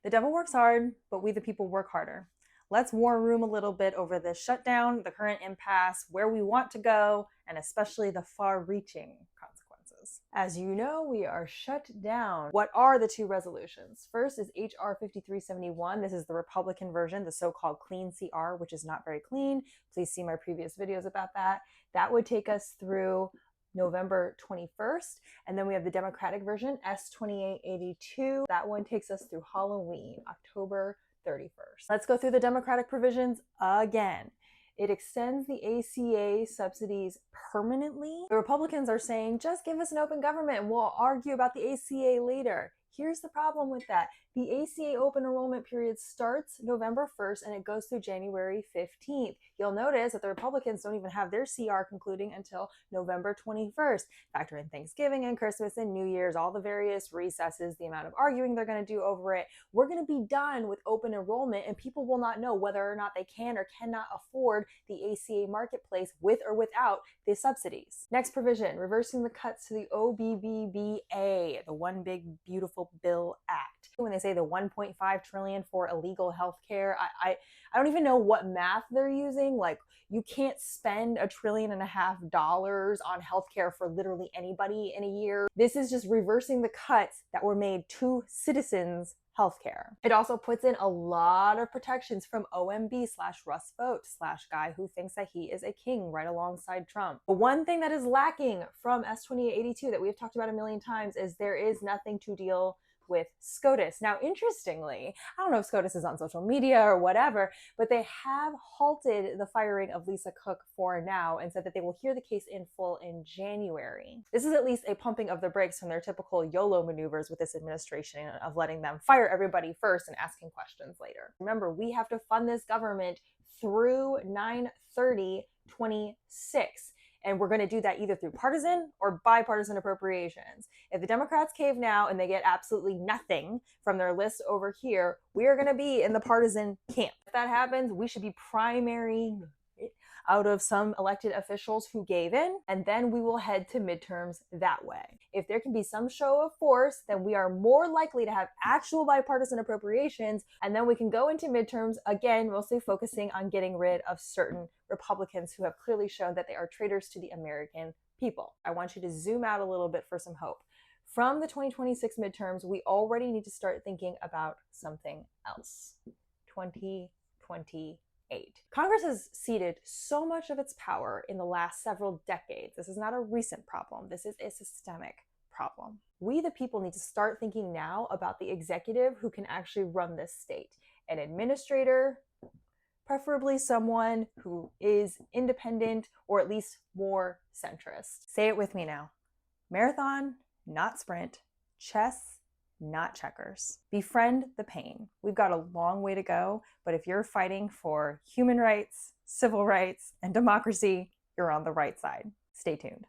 The devil works hard, but we the people work harder. Let's war room a little bit over this shutdown, the current impasse, where we want to go, and especially the far-reaching consequences. As you know, we are shut down. What are the two resolutions? First is HR 5371. This is the Republican version, the so-called clean CR, which is not very clean. Please see my previous videos about that. That would take us through November 21st. And then we have the Democratic version, S2882. That one takes us through Halloween, October 31st. Let's go through the Democratic provisions again. It extends the ACA subsidies permanently. The Republicans are saying, just give us an open government and we'll argue about the ACA later. Here's the problem with that. The ACA open enrollment period starts November 1st and it goes through January 15th. You'll notice that the Republicans don't even have their CR concluding until November 21st. Factor in Thanksgiving and Christmas and New Year's, all the various recesses, the amount of arguing they're going to do over it. We're going to be done with open enrollment and people will not know whether or not they can or cannot afford the ACA marketplace with or without the subsidies. Next provision, reversing the cuts to the OBBBA, the One Big Beautiful Bill Act. When they say the 1.5 trillion for illegal healthcare, I don't even know what math they're using. Like, you can't spend $1.5 trillion on healthcare for literally anybody in a year. This is just reversing the cuts that were made to citizens' healthcare. It also puts in a lot of protections from OMB/Russ Vought/guy who thinks that he is a king right alongside Trump. But one thing that is lacking from S2882 that we've talked about a million times is there is nothing to deal with SCOTUS. Now, interestingly, I don't know if SCOTUS is on social media or whatever, but they have halted the firing of Lisa Cook for now and said that they will hear the case in full in January. This is at least a pumping of the brakes from their typical YOLO maneuvers with this administration of letting them fire everybody first and asking questions later. Remember, we have to fund this government through 9/30/26. And we're going to do that either through partisan or bipartisan appropriations. If the Democrats cave now and they get absolutely nothing from their list over here, we are going to be in the partisan camp. If that happens, we should be primarying out of some elected officials who gave in, and then we will head to midterms that way. If there can be some show of force, then we are more likely to have actual bipartisan appropriations, and then we can go into midterms, again, mostly focusing on getting rid of certain Republicans who have clearly shown that they are traitors to the American people. I want you to zoom out a little bit for some hope. From the 2026 midterms, we already need to start thinking about something else. 2028. Congress has ceded so much of its power in the last several decades. This is not a recent problem. This is a systemic problem. We, the people, need to start thinking now about the executive who can actually run this state. An administrator, preferably someone who is independent or at least more centrist. Say it with me now. Marathon, not sprint. Chess, not checkers. Befriend the pain. We've got a long way to go, but if you're fighting for human rights, civil rights, and democracy, you're on the right side. Stay tuned.